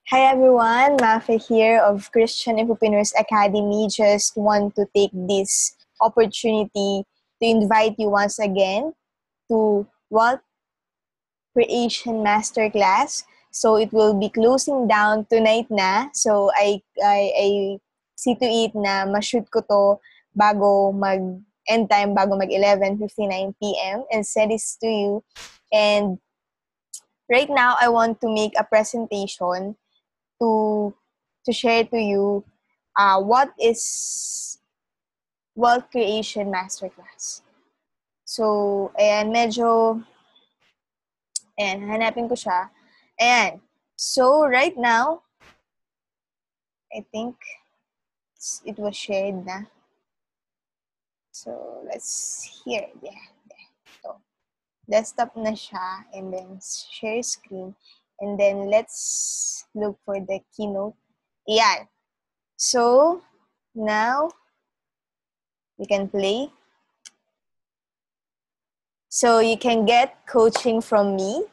Hi everyone, Mafe here of Christian Entrepreneurs Academy. Just want to take this opportunity to invite you once again to Wealth Creation Masterclass. So it will be closing down tonight na. So I see to it na ma-shoot ko to bago end time, bago mag 11:59 p.m. and send this to you. And right now, I want to make a presentation to share to you what is Wealth Creation Masterclass. So, ayan, hanapin ko siya. Ayan. So, right now, I think it was shared na. So, let's hear it. Yeah. So, desktop na siya, and then share screen. And then, let's look for the keynote. Ayan. So, now, we can play. So you can get coaching from me.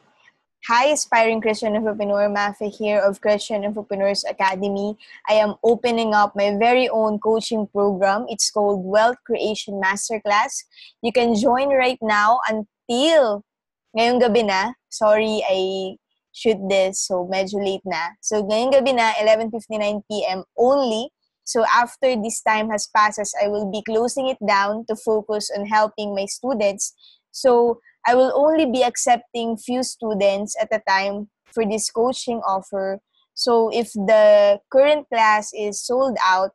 Hi, aspiring Christian entrepreneur, Mafe here of Christian Entrepreneurs Academy. I am opening up my very own coaching program. It's called Wealth Creation Masterclass. You can join right now until ngayong gabi na. Sorry, I shoot this, so medyo late na. So ngayong gabi na, 11:59 p.m. only. So after this time has passes, I will be closing it down to focus on helping my students. So I will only be accepting few students at a time for this coaching offer. So if the current class is sold out,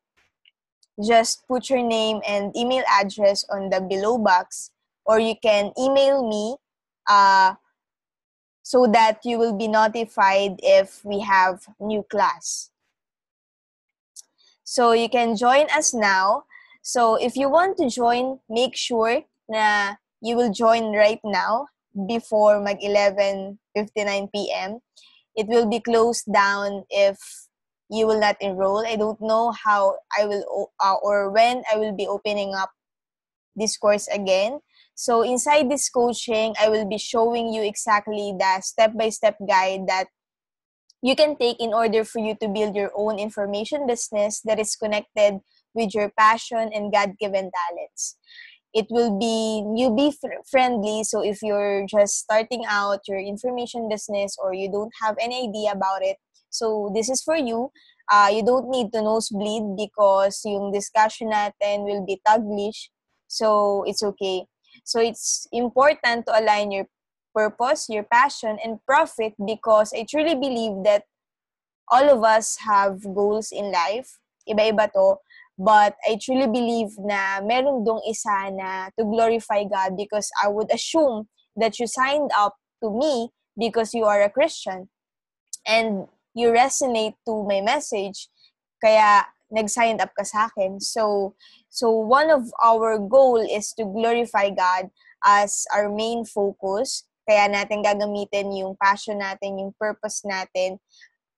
just put your name and email address on the below box, or you can email me so that you will be notified if we have new class. So you can join us now. So if you want to join, make sure na you will join right now before mag 11:59 p.m. It will be closed down if you will not enroll. I don't know how I will or when I will be opening up this course again. So inside this coaching, I will be showing you exactly the step-by-step guide that you can take in order for you to build your own information business that is connected with your passion and God-given talents. It will be newbie friendly, so if you're just starting out your information business or you don't have any idea about it, so this is for you. You don't need to nosebleed because yung discussion natin will be Taglish, so it's okay. So it's important to align your purpose, your passion, and profit, because I truly believe that all of us have goals in life. Iba-iba to. But I truly believe na meron dong isa na to glorify God, because I would assume that you signed up to me because you are a Christian and you resonate to my message, kaya nag-sign up ka sa akin. So one of our goal is to glorify God as our main focus. Kaya natin gagamitin yung passion natin, yung purpose natin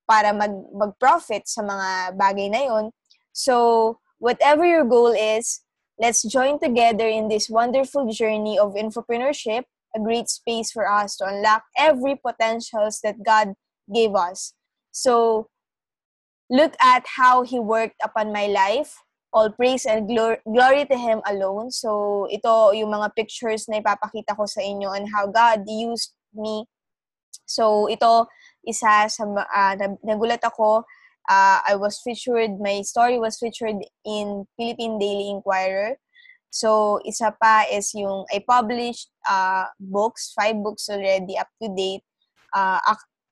para mag-profit sa mga bagay na yon. So whatever your goal is, let's join together in this wonderful journey of entrepreneurship, a great space for us to unlock every potentials that God gave us. So look at how He worked upon my life. All praise and glory to Him alone. So ito yung mga pictures na ipapakita ko sa inyo on how God used me. So ito, isa sa nagulat ako. My story was featured in Philippine Daily Inquirer. So isa pa is yung I published books, 5 books already up to date.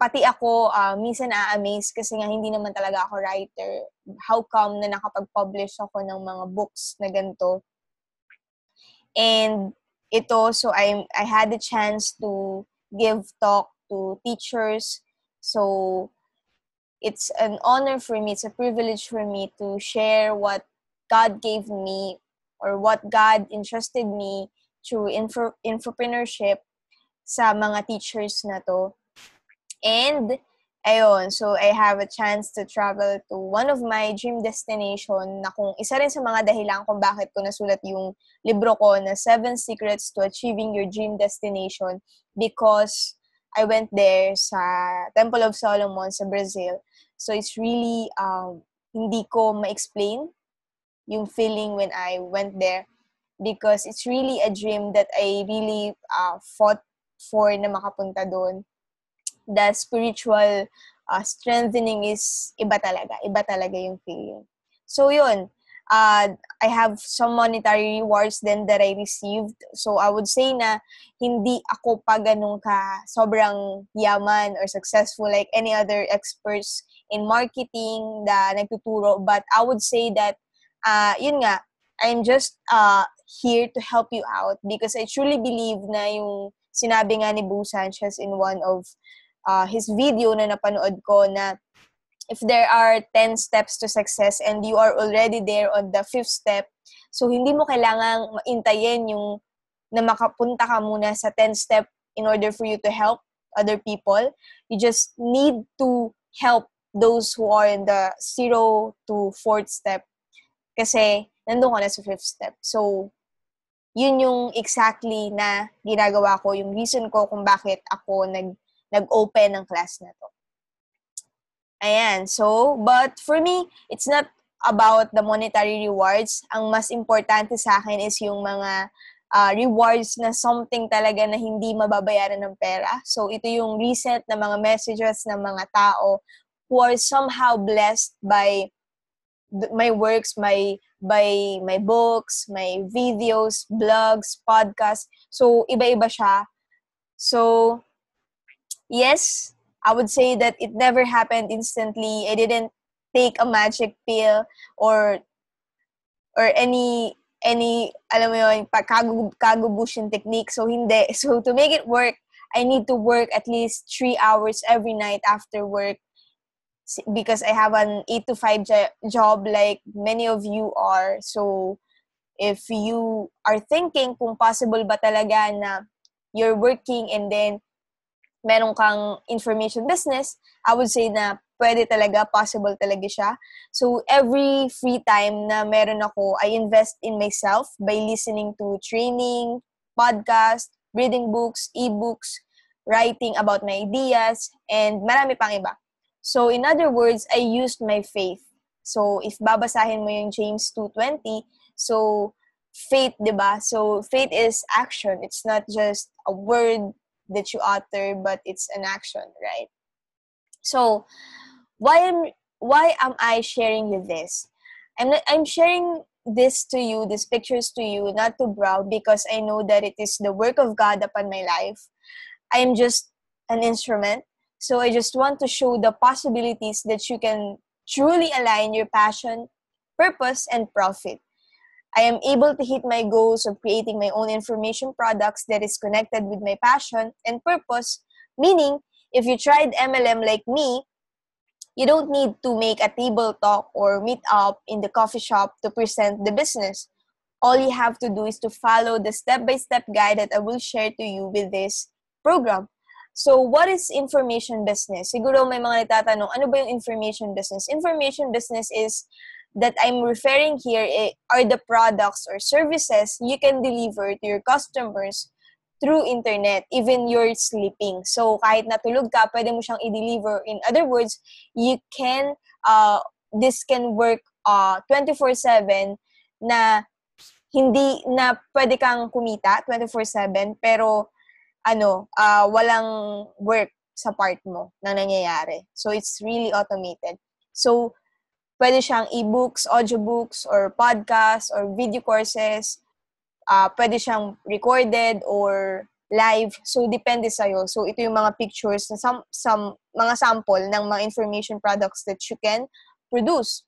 Pati ako minsan na-amaze kasi nga hindi naman talaga ako writer. How come na nakapag-publish ako ng mga books na ganito? And ito, so I had the chance to give talk to teachers. So it's an honor for me, it's a privilege for me to share what God gave me or what God entrusted me through entrepreneurship sa mga teachers na to. And ayun, so I have a chance to travel to one of my dream destination na kung isa rin sa mga dahilan kung bakit ko nasulat yung libro ko na 7 Secrets to Achieving Your Dream Destination, because I went there sa Temple of Solomon sa Brazil. So it's really, hindi ko ma-explain yung feeling when I went there because it's really a dream that I really fought for na makapunta doon. The spiritual strengthening is iba talaga. Iba talaga yung feeling. So yun, I have some monetary rewards then that I received. So I would say na hindi ako pa ganun ka sobrang yaman or successful like any other experts in marketing na nagtuturo. But I would say that, yun nga, I'm just here to help you out because I truly believe na yung sinabi nga ni Boo Sanchez in one of his video na napanood ko na if there are 10 steps to success and you are already there on the 5th step, so hindi mo kailangang maintayin yung na makapunta ka muna sa 10th step in order for you to help other people. You just need to help those who are in the 0 to 4th step kasi nandun ka na sa 5th step. So, yun yung exactly na ginagawa ko, yung reason ko kung bakit ako nag-open ng class na to. Ayan. So, but for me, it's not about the monetary rewards. Ang mas importante sa akin is yung mga rewards na something talaga na hindi mababayaran ng pera. So, ito yung recent na mga messages ng mga tao who are somehow blessed by my works, by my books, my videos, blogs, podcasts. So, iba-iba siya. So, yes, I would say that it never happened instantly. I didn't take a magic pill or any alam mo yun, kagubushin technique. So hindi. So to make it work, I need to work at least 3 hours every night after work because I have an 8 to 5 job like many of you are. So if you are thinking kung possible ba talaga na you're working and then meron kang information business, I would say na pwede talaga, possible talaga siya. So, every free time na meron ako, I invest in myself by listening to training, podcast, reading books, ebooks, writing about my ideas, and marami pang iba. So, in other words, I used my faith. So, if babasahin mo yung James 2:20, so, faith, diba? So, faith is action. It's not just a word that you utter, but it's an action, right? So, why am I sharing you this? I'm sharing this to you, these pictures to you, not to brag, because I know that it is the work of God upon my life. I am just an instrument. So I just want to show the possibilities that you can truly align your passion, purpose, and profit. I am able to hit my goals of creating my own information products that is connected with my passion and purpose, meaning if you tried MLM like me, you don't need to make a table talk or meet up in the coffee shop to present the business. All you have to do is to follow the step-by-step guide that I will share to you with this program. So, what is information business? Siguro may mga nagtatanong, ano ba yung information business? Information business is that I'm referring here are the products or services you can deliver to your customers through internet, even you're sleeping. So, kahit natulog ka, pwede mo siyang i-deliver. In other words, you can, this can work 24/7 na hindi na pwede kang kumita 24/7, pero walang work sa part mo na nangyayari. So, it's really automated. So, pwede siyang e-books, audiobooks, or podcasts, or video courses. Pwede siyang recorded or live. So, depende sa'yo. So, ito yung mga pictures na some mga sample ng mga information products that you can produce.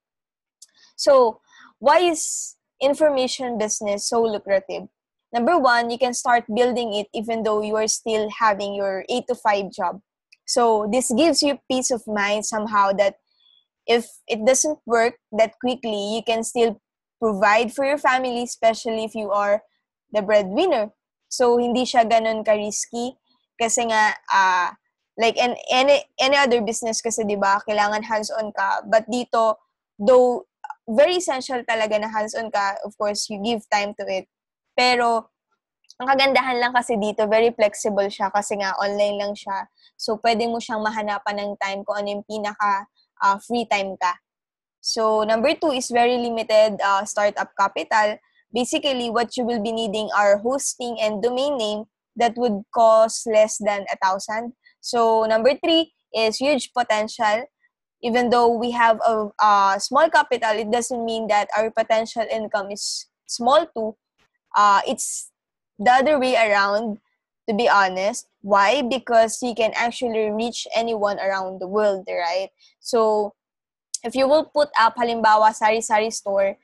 So, why is information business so lucrative? Number one, you can start building it even though you are still having your 8 to 5 job. So, this gives you peace of mind somehow that if it doesn't work that quickly, you can still provide for your family, especially if you are the breadwinner. So, hindi siya ganun ka-risky kasi nga, like any other business kasi, di ba, kailangan hands-on ka. But dito, though, very essential talaga na hands-on ka, of course, you give time to it. Pero, ang kagandahan lang kasi dito, very flexible siya kasi nga online lang siya. So, pwede mo siyang mahanapan ng time kung ano yung pinaka free time ka. So, number 2 is very limited startup capital. Basically, what you will be needing are hosting and domain name that would cost less than 1,000. So, number 3 is huge potential. Even though we have a small capital, it doesn't mean that our potential income is small too. It's the other way around, to be honest. Why? Because you can actually reach anyone around the world, right? So, if you will put up, halimbawa, sari-sari store,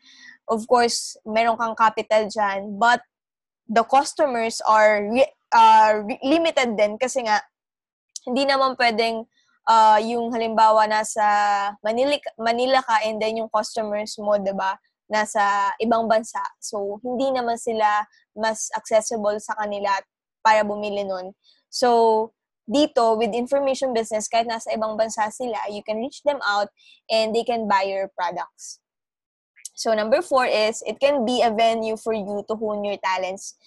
of course, meron kang capital dyan, but the customers are limited din kasi nga, hindi naman pwedeng yung halimbawa nasa Manila ka and then yung customers mo, 'di ba, nasa ibang bansa. So, hindi naman sila mas accessible sa kanila para bumili nun. So, dito, with information business, kahit nasa ibang bansa sila, you can reach them out and they can buy your products. So, number 4 is, it can be a venue for you to hone your talents.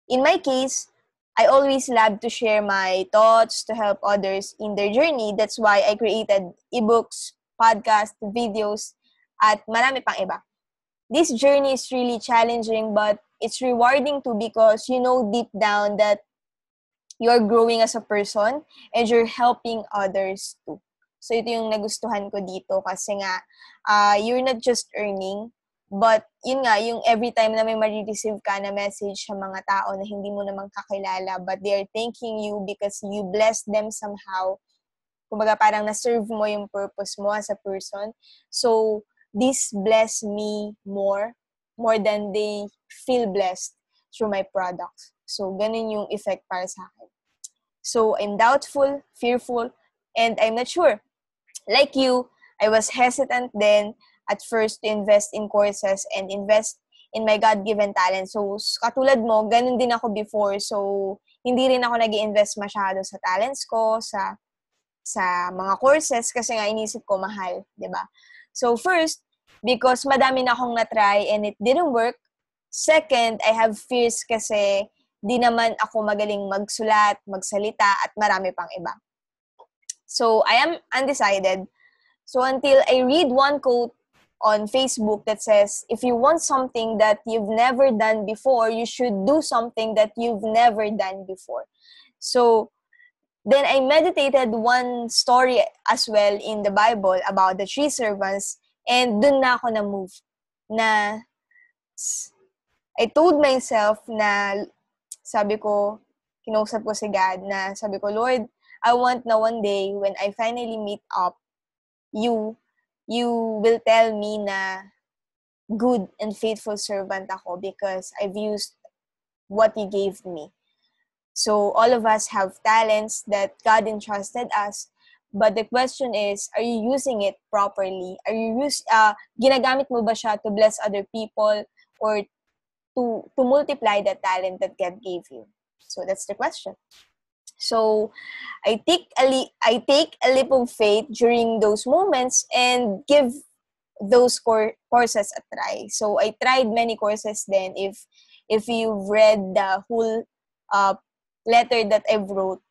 In my case, I always love to share my thoughts to help others in their journey. That's why I created ebooks, podcasts, videos, at marami pang iba. This journey is really challenging, but it's rewarding too because you know deep down that you're growing as a person and you're helping others too. So, ito yung nagustuhan ko dito kasi nga, you're not just earning, but yun nga, yung every time na may ma-receive ka na message sa mga tao na hindi mo naman kakilala, but they are thanking you because you blessed them somehow. Kumbaga parang na-serve mo yung purpose mo as a person. So, this bless me more than they feel blessed through my products. So, ganun yung effect para sa akin. So, I'm doubtful, fearful, and I'm not sure. Like you, I was hesitant then at first to invest in courses and invest in my God-given talent. So, katulad mo, ganun din ako before. So, hindi rin ako nag-i-invest masyado sa talents ko, sa mga courses kasi nga inisip ko mahal, 'di ba? So, first, because madami na akong na-try and it didn't work. Second, I have fears kasi di naman ako magaling magsulat, magsalita, at marami pang iba. So, I am undecided. So, until I read one quote on Facebook that says, if you want something that you've never done before, you should do something that you've never done before. So, then I meditated one story as well in the Bible about the 3 servants, and dun na ako na-move. Na, I told myself na, sabi ko, kinausap ko si God na, sabi ko, Lord, I want na one day when I finally meet up, you will tell me na good and faithful servant ako because I've used what you gave me. So all of us have talents that God entrusted us, but the question is, are you using it properly? Are you ginagamit mo ba siya to bless other people or to multiply the talent that God gave you? So that's the question. So I take a leap of faith during those moments and give those courses a try. So I tried many courses then. If you've read the whole letter that I wrote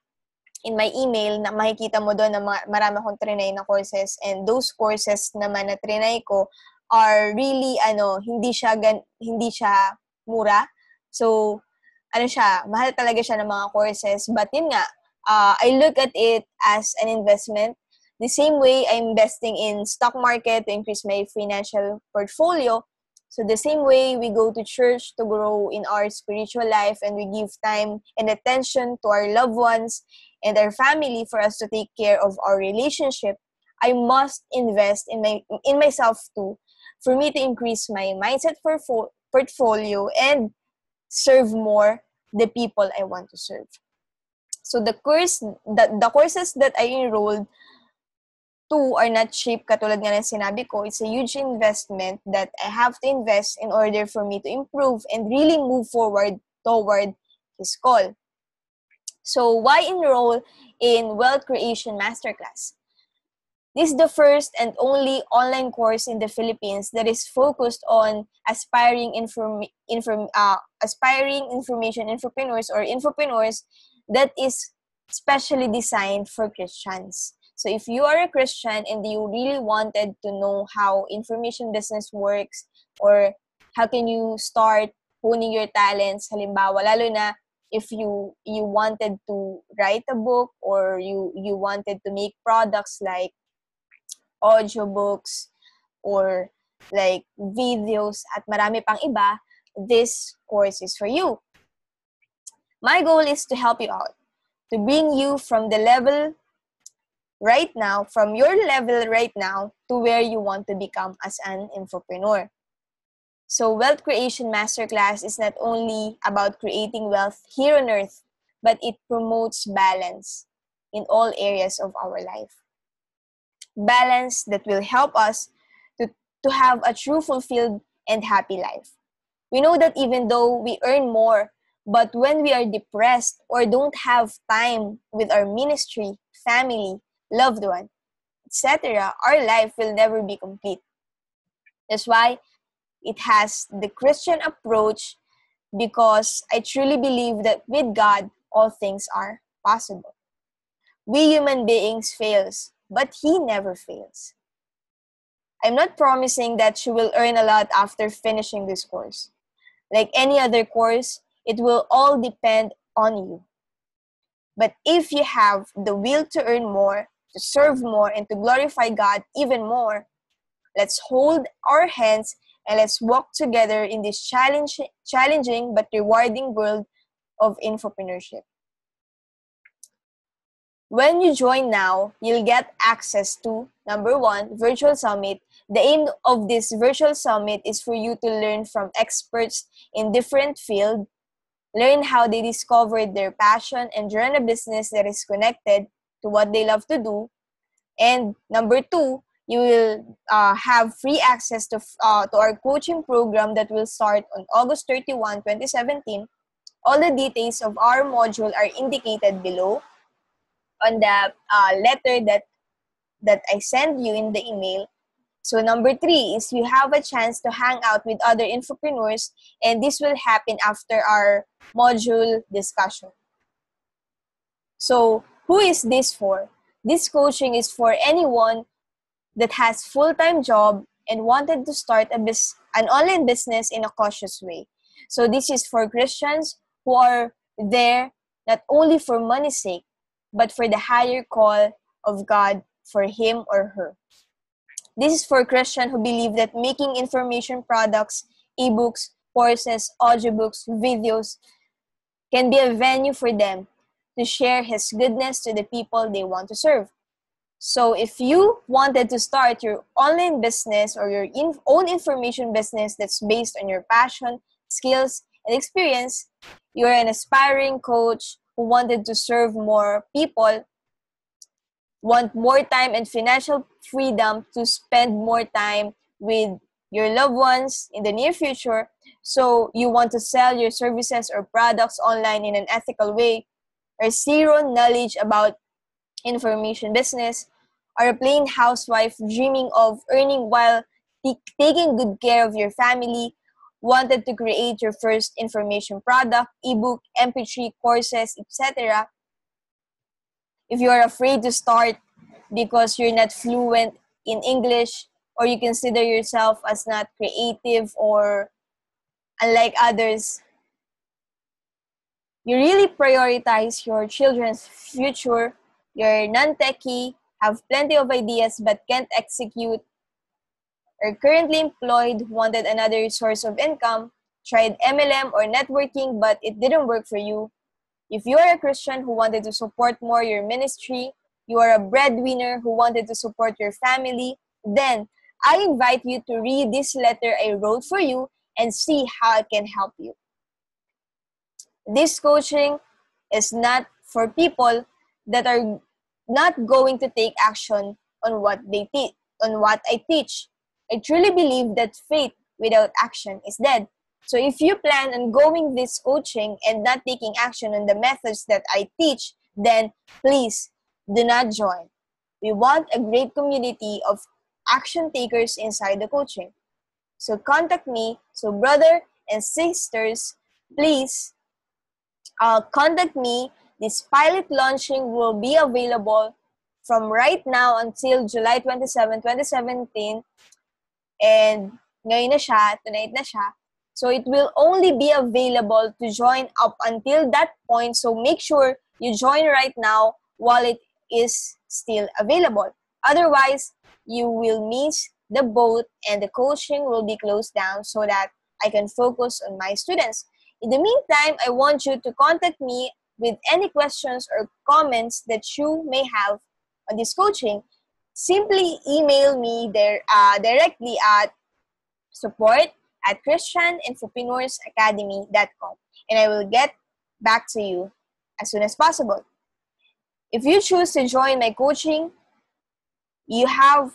in my email, na makikita mo doon na marami akong trinay na courses, and those courses naman na trinay ko are really hindi siya mura. So mahal talaga siya ng mga courses. But yun nga, I look at it as an investment. The same way I'm investing in stock market to increase my financial portfolio. So the same way we go to church to grow in our spiritual life, and we give time and attention to our loved ones and our family for us to take care of our relationship, I must invest in myself too, for me to increase my mindset portfolio and serve more the people I want to serve. So the courses that I enrolled to are not cheap, katulad nga ng sinabi ko. It's a huge investment that I have to invest in order for me to improve and really move forward toward His call. So why enroll in Wealth Creation Masterclass? This is the first and only online course in the Philippines that is focused on aspiring information entrepreneurs or infopreneurs that is specially designed for Christians. So if you are a Christian and you really wanted to know how information business works or how can you start honing your talents, halimbawa, lalo na if you wanted to write a book or you wanted to make products like audiobooks or like videos at marami pang iba, this course is for you. My goal is to help you out, to bring you from the level right now, from your level right now to where you want to become as an infopreneur. So Wealth Creation Masterclass is not only about creating wealth here on earth, but it promotes balance in all areas of our life. Balance that will help us to have a true fulfilled and happy life. We know that even though we earn more, but when we are depressed or don't have time with our ministry, family, loved one, etc., our life will never be complete. That's why it has the Christian approach, because I truly believe that with God, all things are possible. We human beings fails, but He never fails. I'm not promising that you will earn a lot after finishing this course. Like any other course, it will all depend on you. But if you have the will to earn more, to serve more, and to glorify God even more, let's hold our hands and let's walk together in this challenging but rewarding world of infopreneurship. When you join now, you'll get access to, number 1, Virtual Summit. The aim of this Virtual Summit is for you to learn from experts in different fields, learn how they discovered their passion and run a business that is connected to what they love to do. And number 2, you will have free access to our coaching program that will start on August 31, 2017. All the details of our module are indicated below on the letter that I send you in the email. So number 3 is you have a chance to hang out with other infopreneurs, and this will happen after our module discussion. So who is this for? This coaching is for anyone that has full-time job and wanted to start an online business in a cautious way. So this is for Christians who are there not only for money's sake, but for the higher call of God for him or her. This is for Christians who believe that making information products, ebooks, courses, audiobooks, videos can be a venue for them to share His goodness to the people they want to serve. So if you wanted to start your online business or your own information business that's based on your passion, skills, and experience, you're an aspiring coach who wanted to serve more people, want more time and financial freedom to spend more time with your loved ones in the near future, so you want to sell your services or products online in an ethical way, or zero knowledge about information business, or a plain housewife dreaming of earning while taking good care of your family, wanted to create your first information product, ebook, MP3, courses, etc. If you are afraid to start because you're not fluent in English, or you consider yourself as not creative or unlike others, you really prioritize your children's future, you're non-techie, have plenty of ideas but can't execute, or currently employed, wanted another source of income, tried MLM or networking but it didn't work for you. If you are a Christian who wanted to support more your ministry, you are a breadwinner who wanted to support your family, then I invite you to read this letter I wrote for you and see how it can help you. This coaching is not for people that are not going to take action on what I teach. I truly believe that faith without action is dead. So if you plan on going this coaching and not taking action on the methods that I teach, then please do not join. We want a great community of action takers inside the coaching. So contact me. So brother and sisters, please contact me. This pilot launching will be available from right now until July 27, 2017, and ngayon na siya, tonight na siya. So it will only be available to join up until that point. So make sure you join right now while it is still available. Otherwise, you will miss the boat and the coaching will be closed down so that I can focus on my students. In the meantime, I want you to contact me with any questions or comments that you may have on this coaching. Simply email me there directly at support@christianinfopreneuracademy.com, and I will get back to you as soon as possible. If you choose to join my coaching, you have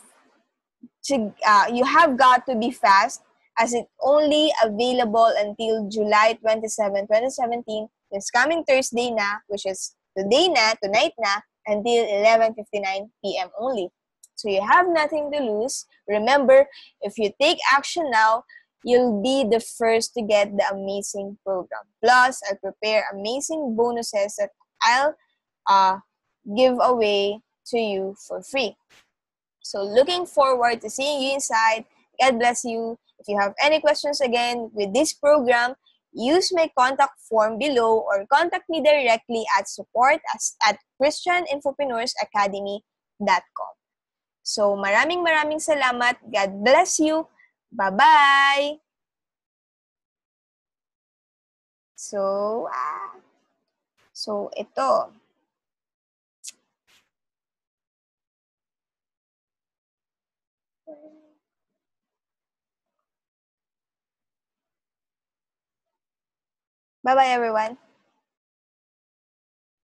got to be fast, as it only available until July 27, 2017, this coming Thursday na, which is today na, tonight na, until 11:59 p.m. only. So you have nothing to lose. Remember, if you take action now, you'll be the first to get the amazing program. Plus, I'll prepare amazing bonuses that I'll give away to you for free. So looking forward to seeing you inside. God bless you. If you have any questions again with this program, use my contact form below or contact me directly at support@christianinfopreneursacademy.com. So maraming salamat. God bless you. Bye-bye! So ito. Bye-bye, everyone.